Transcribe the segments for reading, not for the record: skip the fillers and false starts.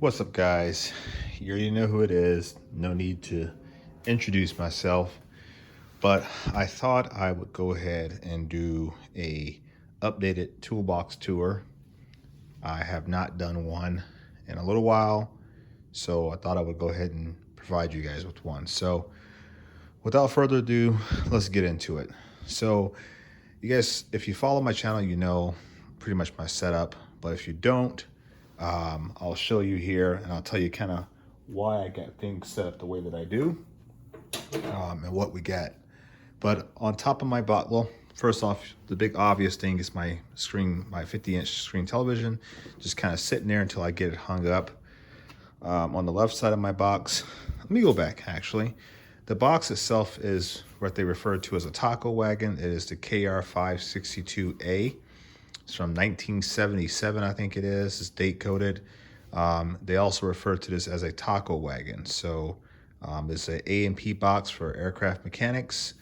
What's up, guys? You already know who it is. No need to introduce myself, but I thought I would go ahead and do a updated toolbox tour. I have not done one in a little while, so I thought I would go ahead and provide you guys with one. So without further ado, let's get into it. So you guys, if you follow my channel, you know pretty much my setup, but if you don't, I'll show you here and I'll tell you kind of why I got things set up the way that I do, and what we got. But on top of my box, well, first off, the big obvious thing is my screen, my 50-inch screen television, just kind of sitting there until I get it hung up. On the left side of my box, let me go back actually. The box itself is what they refer to as a taco wagon. It is the KR562A. It's from 1977, I think it is. It's date coded. They also refer to this as a taco wagon. So it's an A&P box for aircraft mechanics.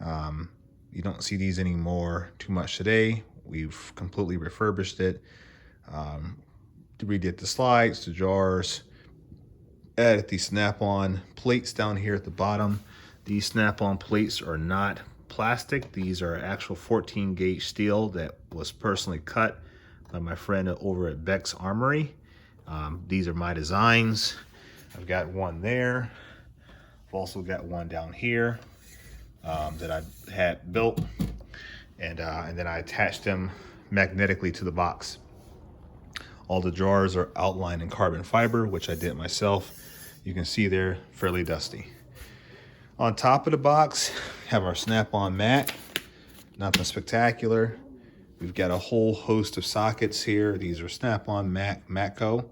You don't see these anymore too much today. We've completely refurbished it. Redid the slides, the jars, added these snap-on plates down here at the bottom. These snap-on plates are not plastic. These are actual 14 gauge steel that was personally cut by my friend over at Beck's Armory. These are my designs. I've got one there. I've also got one down here that I had built, and then I attached them magnetically to the box. All the jars are outlined in carbon fiber, which I did myself. You can see they're fairly dusty. On top of the box, we have our snap-on mat. Nothing spectacular. We've got a whole host of sockets here. These are snap-on Matco.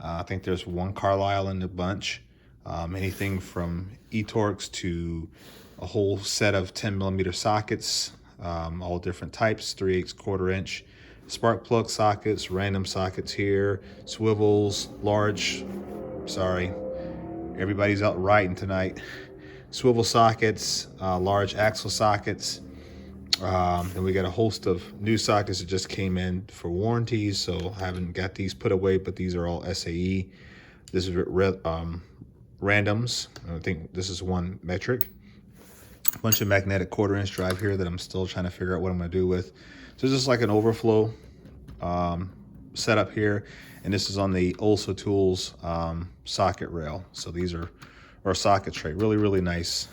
I think there's one Carlisle in the bunch. Anything from eTorx to a whole set of 10mm sockets, all different types, 3/8, 1/4 inch. Spark plug sockets, random sockets here, swivels, large, sorry, everybody's out writing tonight. Swivel sockets, large axle sockets. And we got a host of new sockets that just came in for warranties, so I haven't got these put away, but these are all SAE. This is randoms. I think this is one metric. A bunch of magnetic 1/4 inch drive here that I'm still trying to figure out what I'm going to do with. So this is like an overflow setup here, and this is on the Also Tools socket rail. So these are our socket tray, really nice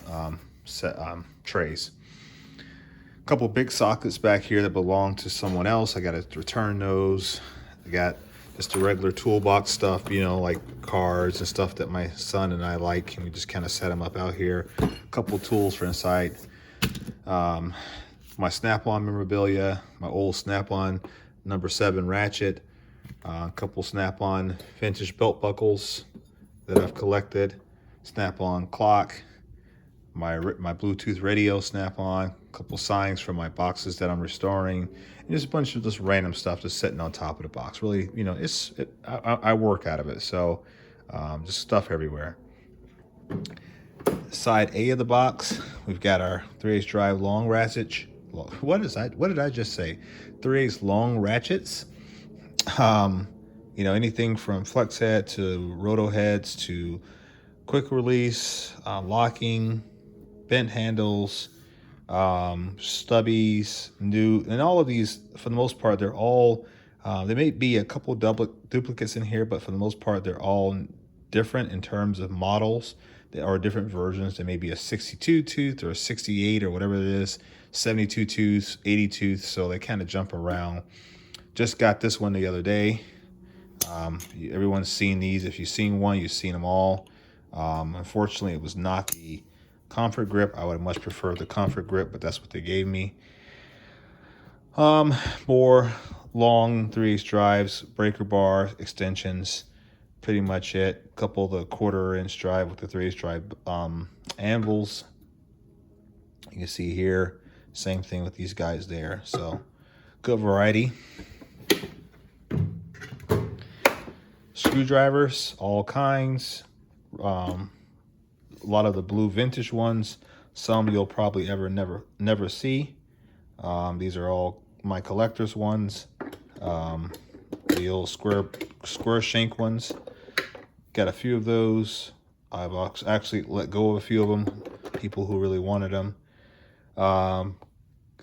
trays. A couple big sockets back here that belong to someone else. I got to return those. I got just the regular toolbox stuff, you know, like cards and stuff that my son and I like, and we just kind of set them up out here. A couple tools for inside. My snap-on memorabilia, my old snap-on number 7 ratchet, a couple snap-on vintage belt buckles that I've collected, snap-on clock, my Bluetooth radio snap-on, a couple signs for my boxes that I'm restoring, and just a bunch of just random stuff just sitting on top of the box. Really, you know, I work out of it, so just stuff everywhere. Side A of the box, we've got our 3/8 drive long ratchet. What did I just say? 3/8 long ratchets. You know, anything from flex head to roto heads to quick release, locking, bent handles, stubbies, new, and all of these, for the most part, they're all, there may be a couple duplicates in here, but for the most part, they're all different in terms of models. There are different versions. There may be a 62 tooth or a 68 or whatever it is, 72 tooth, 80 tooth, so they kind of jump around. Just got this one the other day. Everyone's seen these. If you've seen one, you've seen them all. Unfortunately, it was not the comfort grip. I would have much preferred the comfort grip, but that's what they gave me. More long 3/8 drives, breaker bar extensions, pretty much it. A couple of the 1/4 inch drive with the 3/8 drive anvils. You can see here, same thing with these guys there. So good variety. Screwdrivers, all kinds. A lot of the blue vintage ones. Some you'll probably never see. These are all my collector's ones. The old square shank ones. Got a few of those. I've actually let go of a few of them, people who really wanted them. Got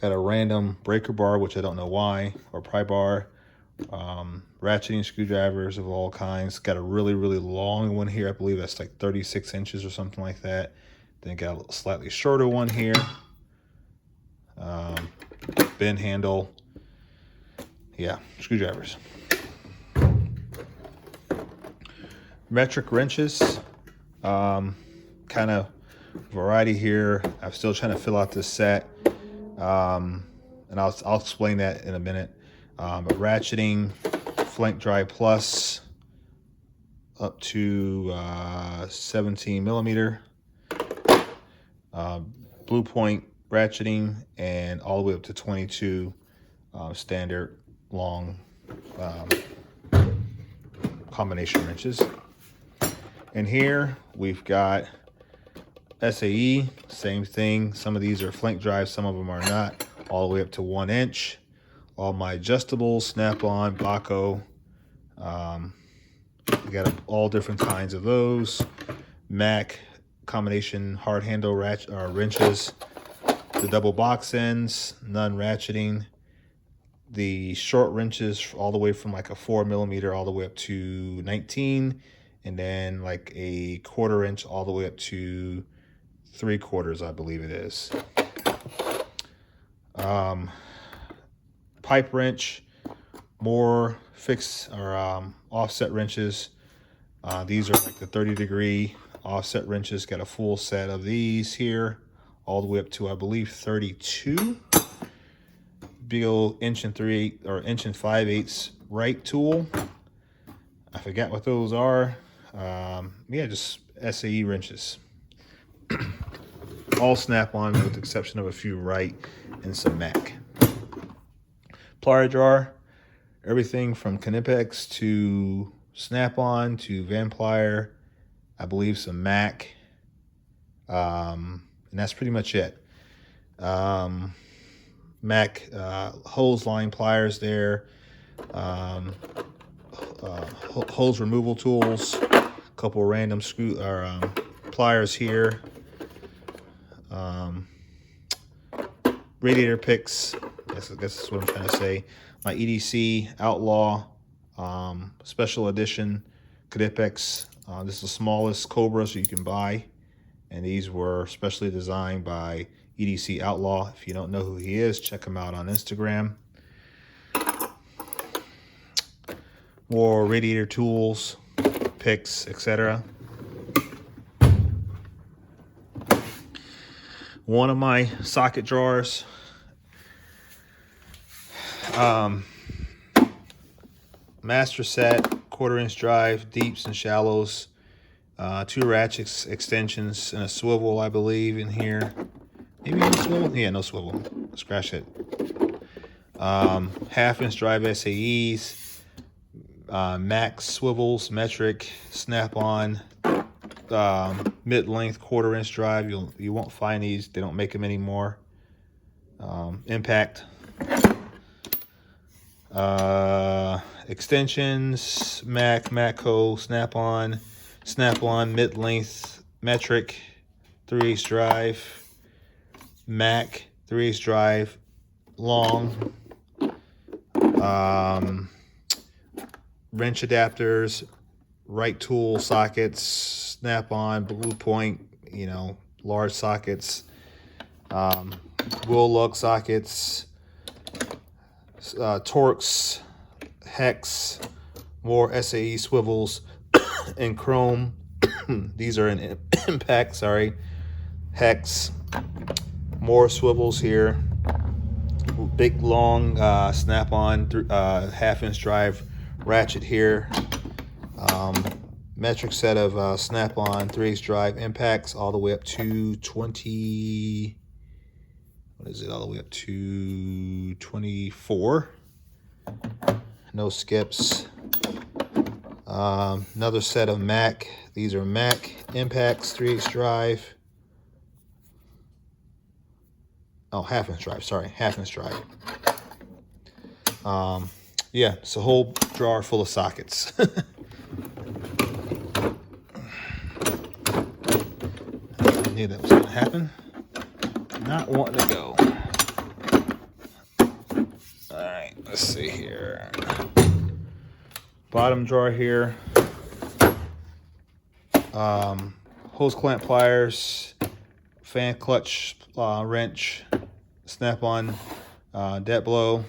a random breaker bar, which I don't know why, or pry bar. Ratcheting screwdrivers of all kinds. Got a really, really long one here. I believe that's like 36 inches or something like that. Then got a slightly shorter one here. Bend handle. Yeah, screwdrivers. Metric wrenches. Kind of variety here. I'm still trying to fill out this set. And I'll explain that in a minute. But ratcheting, flank drive plus, up to 17 millimeter. Blue point ratcheting, and all the way up to 22 standard long combination wrenches. And here we've got SAE, same thing. Some of these are flank drives, some of them are not, all the way up to 1 inch. All my adjustables, Snap-on, Baco. We got all different kinds of those. Mac combination hard handle wrenches. The double box ends, none ratcheting. The short wrenches all the way from like a 4 millimeter all the way up to 19. And then like a 1/4 inch all the way up to 3/4, I believe it is. Pipe wrench, more fixed or offset wrenches. These are like the 30-degree offset wrenches. Got a full set of these here, all the way up to I believe 32. Big old 1 and 5/8 Wright tool. I forgot what those are. Yeah, just SAE wrenches. All Snap-on with the exception of a few Wright and some Mac. Plier jar, everything from Knipex to Snap-on to Van Plier, I believe some Mac, and that's pretty much it. Mac hose line pliers there, hose removal tools, a couple random pliers here, radiator picks. I guess that's what I'm trying to say. My EDC Outlaw Special Edition Knipex. This is the smallest Cobras you can buy, and these were specially designed by EDC Outlaw. If you don't know who he is, check him out on Instagram. More radiator tools, picks, etc. One of my socket drawers. Master set, 1/4 inch drive, deeps and shallows. 2 ratchets, extensions, and a swivel, I believe, in here. Maybe no swivel? Yeah, no swivel. Scratch it. 1/2 inch drive SAEs, max swivels, metric, Snap-on, mid-length 1/4 inch drive. You won't find these. They don't make them anymore. Impact. Extensions, Mac, Matco, Snap-on, mid-length, metric, 3/8 drive, Mac, 3/8 drive, long, wrench adapters, Wright tool sockets, Snap-on, Blue Point, large sockets, wheel lug sockets, Torx, hex, more SAE swivels, and chrome. These are in impact, sorry. Hex, more swivels here. Big long Snap-on 1/2 inch drive ratchet here. Metric set of Snap-on 3/8 drive impacts all the way up to 20. What is it? All the way up to 24. No skips. Another set of Mac. These are Mac impacts, 3/8 drive. Oh, 1/2 inch drive. Sorry, 1/2 inch drive. Yeah, it's a whole drawer full of sockets. knew that was gonna happen. Not wanting to go. All right, let's see here. Bottom drawer here. Hose clamp pliers, fan clutch wrench, snap-on debt blow,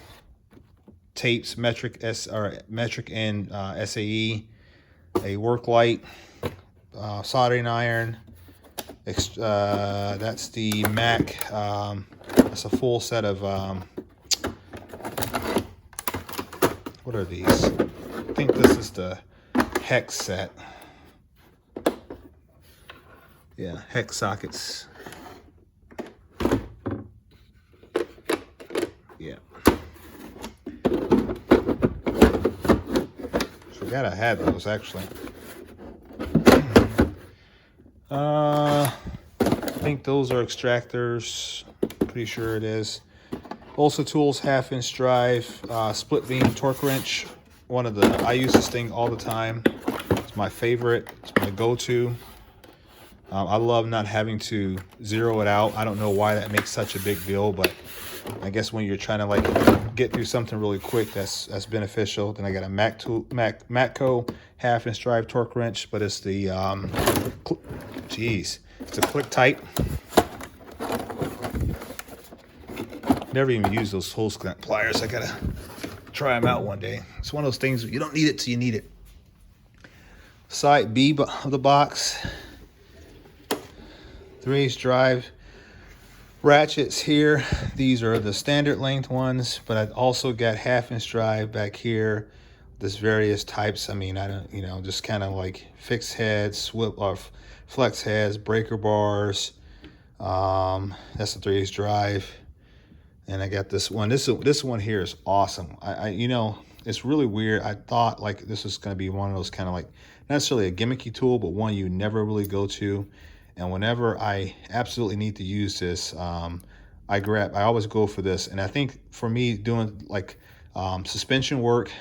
tapes, metric and SAE, a work light, soldering iron. That's the Mac. That's a full set of what are these? I think this is the hex set. Yeah, hex sockets. Yeah. Forgot I had those actually. I think those are extractors. Pretty sure it is. Ulsa Tools 1/2-inch drive, split beam torque wrench. I use this thing all the time. It's my favorite. It's my go-to. I love not having to zero it out. I don't know why that makes such a big deal, but I guess when you're trying to like get through something really quick, that's beneficial. Then I got a Matco 1/2-inch drive torque wrench, but it's the it's a click type. Never even used those hose clamp pliers. I gotta try them out one day. It's one of those things you don't need it till you need it. Side B of the box. 3/8 drive ratchets here. These are the standard length ones, but I also got 1/2-inch drive back here. There's various types. I mean, I don't, just kind of like fixed heads, flex heads, breaker bars. That's the 3/8 drive. And I got this one. This one here is awesome. It's really weird. I thought like this was going to be one of those kind of like, not necessarily a gimmicky tool, but one you never really go to. And whenever I absolutely need to use this, I always go for this. And I think for me doing like suspension work,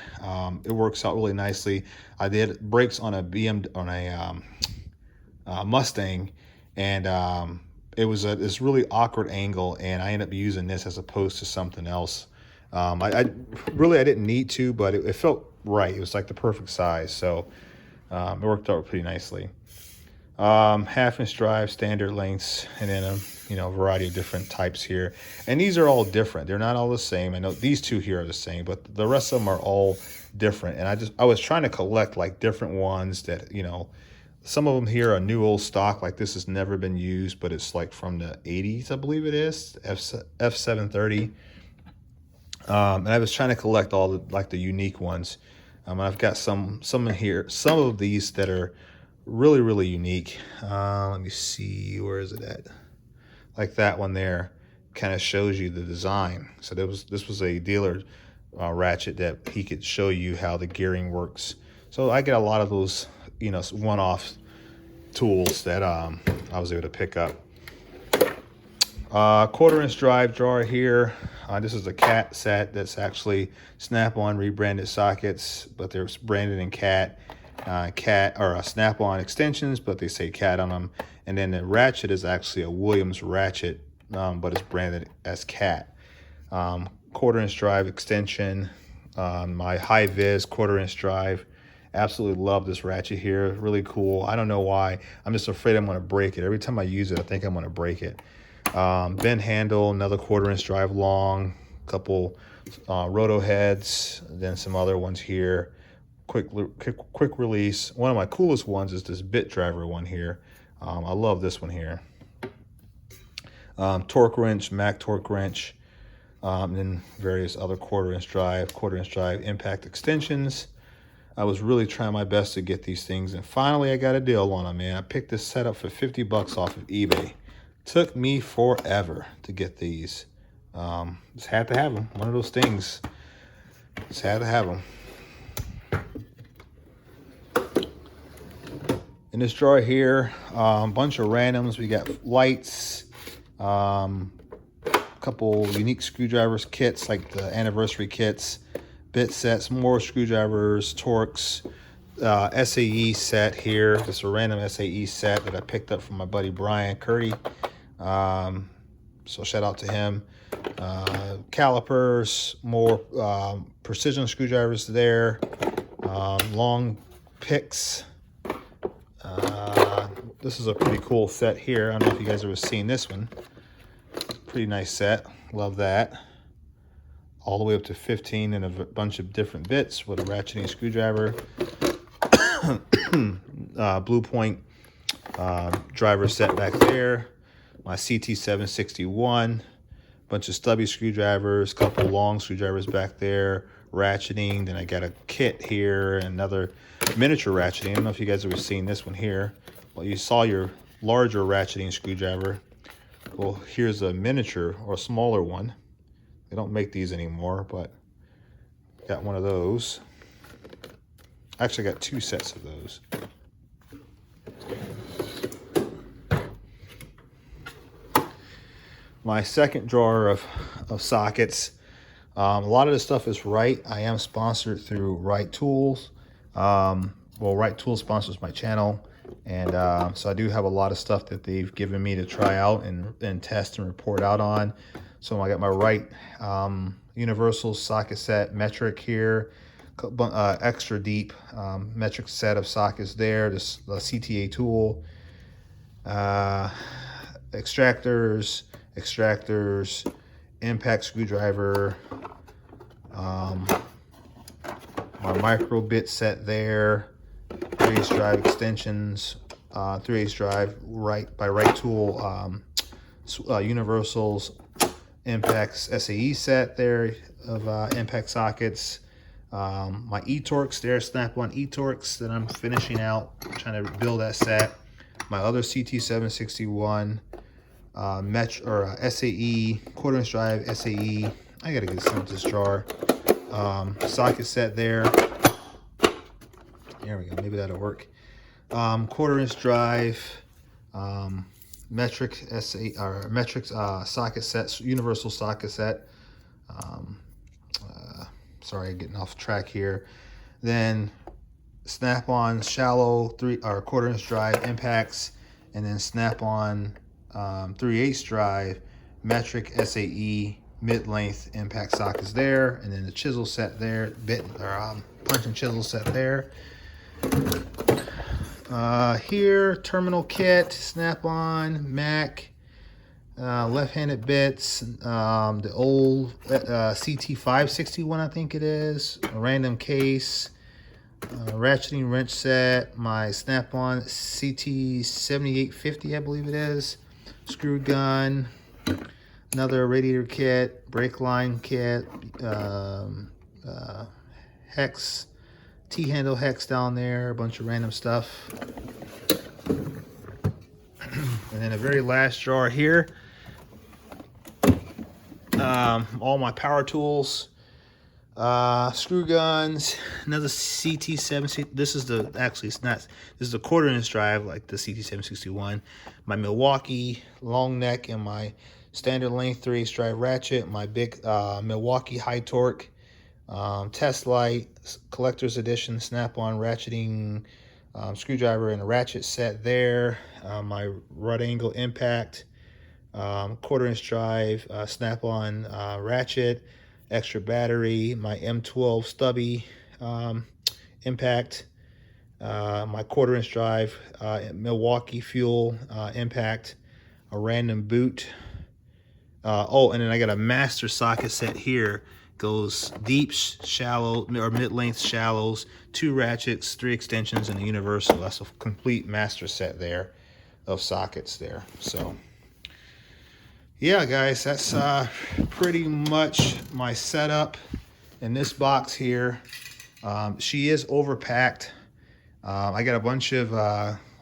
it works out really nicely. I did brakes on a Mustang, and it was this really awkward angle, and I ended up using this as opposed to something else. I didn't need to, but it felt right. It was like the perfect size, so it worked out pretty nicely. 1/2-inch drive, standard lengths, and then a variety of different types here. And these are all different. They're not all the same. I know these two here are the same, but the rest of them are all different. And I was trying to collect like different ones that, some of them here are new old stock. Like this has never been used, but it's like from the 80s, I believe it is, F730. And I was trying to collect all the unique ones. And I've got some in here, some of these that are really, really unique. Let me see, where is it at? Like that one there kind of shows you the design. So this was a dealer ratchet that he could show you how the gearing works. So I get a lot of those, one-off tools that I was able to pick up. 1/4-inch drive drawer here. This is a Cat set that's actually Snap-on rebranded sockets, but they're branded in Cat. Snap-on extensions, but they say Cat on them. And then the ratchet is actually a Williams ratchet, but it's branded as Cat. 1/4-inch drive extension. My high vis 1/4-inch drive. Absolutely love this ratchet here. Really cool. I don't know why. I'm just afraid I'm going to break it. Every time I use it, I think I'm going to break it. Bend handle, another 1/4-inch drive long. Couple roto heads. Then some other ones here. Quick release. One of my coolest ones is this bit driver one here. I love this one here. Torque wrench, Mac torque wrench, and then various other 1/4-inch drive impact extensions. I was really trying my best to get these things, and finally I got a deal on them, man. I picked this set up for 50 bucks off of eBay. Took me forever to get these. Just had to have them. One of those things. Just had to have them. In this drawer here, a bunch of randoms. We got lights, a couple unique screwdrivers kits, like the anniversary kits, bit sets, more screwdrivers, torques, SAE set here. Just a random SAE set that I picked up from my buddy Brian Curdy. So shout out to him. Calipers, more precision screwdrivers there. Long picks. This is a pretty cool set here. I don't know if you guys have ever seen this one. Pretty nice set. Love that. All the way up to 15 and a bunch of different bits with a ratcheting screwdriver. Blue Point driver set back there. My CT761. Bunch of stubby screwdrivers. Couple long screwdrivers back there. Ratcheting. Then I got a kit here. And another miniature ratcheting. I don't know if you guys have ever seen this one here. Well, you saw your larger ratcheting screwdriver. Well, here's a miniature or a smaller one. They don't make these anymore, but got one of those. Actually, got two sets of those. My second drawer of sockets. A lot of this stuff is Wright. I am sponsored through Wright Tools. Well, Wright Tools sponsors my channel. And so I do have a lot of stuff that they've given me to try out and test and report out on. So I got my Wright universal socket set metric here. Extra deep metric set of sockets there. This CTA tool. Extractors, impact screwdriver. My micro bit set there. 3/8 drive extensions, 3/8 drive by Wright Tool, universals, impacts SAE set there of impact sockets. My E-Torques there, Snap-on E-Torques that I'm finishing out, trying to build that set. My other CT761 SAE, 1/4" drive SAE. I gotta get some of this jar. Socket set there. There we go, maybe that'll work. 1/4" drive, metric SA or metric socket sets, universal socket set. Sorry, getting off track here. Then Snap-on shallow 1/4" drive impacts, and then Snap-on 3/8 drive metric SAE mid-length impact sockets there, and then the chisel set there, punch and chisel set there. Here, terminal kit, Snap-on, Mac, left-handed bits, the old CT561, I think it is, a random case, ratcheting wrench set, my Snap-on CT7850, I believe it is, screw gun, another radiator kit, brake line kit, hex, T-handle hex down there, a bunch of random stuff. And then the very last drawer here, all my power tools, screw guns, another CT7. This is the, actually it's not, this is the 1/4" drive like the CT761. My Milwaukee long neck and my standard length 3/8 drive ratchet, my big Milwaukee high torque test light, collector's edition Snap-on ratcheting screwdriver and a ratchet set there. My right angle impact, 1/4" drive, Snap-on ratchet, extra battery, my M12 stubby impact, my 1/4" drive, Milwaukee fuel impact, a random boot. Oh, and then I got a master socket set here. Goes deep, shallow, or mid-length shallows, 2 ratchets, 3 extensions, and a universal. That's a complete master set there of sockets there. So yeah, guys, that's pretty much my setup in this box here. She is overpacked. I got a bunch of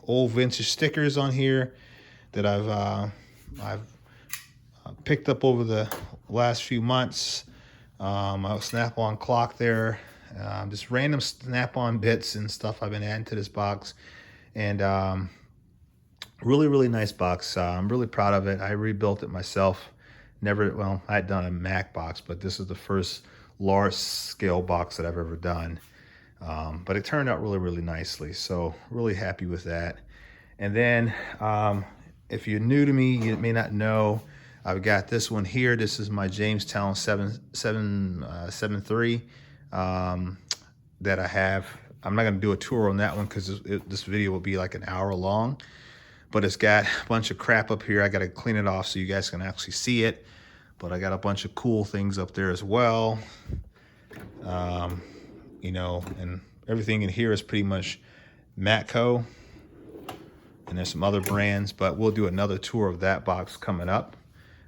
old vintage stickers on here that I've picked up over the last few months. My Snap-on clock there, just random Snap-on bits and stuff I've been adding to this box, and really nice box. I'm really proud of it. I rebuilt it myself. Well, I had done a Mac box, but this is the first large scale box that I've ever done. But it turned out really, really nicely. So really happy with that. And then if you're new to me, you may not know, I've got this one here. This is my Jamestown 773 that I have. I'm not going to do a tour on that one because this video will be like an hour long. But it's got a bunch of crap up here. I got to clean it off so you guys can actually see it. But I got a bunch of cool things up there as well. You know, and everything in here is pretty much Matco. And there's some other brands, but we'll do another tour of that box coming up.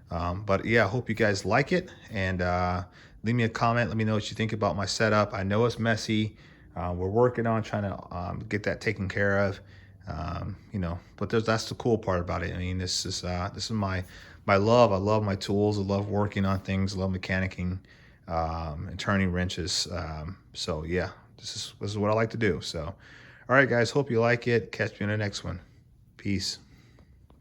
But yeah, I hope you guys like it. And leave me a comment. Let me know what you think about my setup. I know it's messy. We're working on trying to get that taken care of. You know, but that's the cool part about it. I mean, this is my love. I love my tools. I love working on things. I love mechanicking and turning wrenches. So yeah, this is what I like to do. So, all right, guys. Hope you like it. Catch me in the next one. Peace.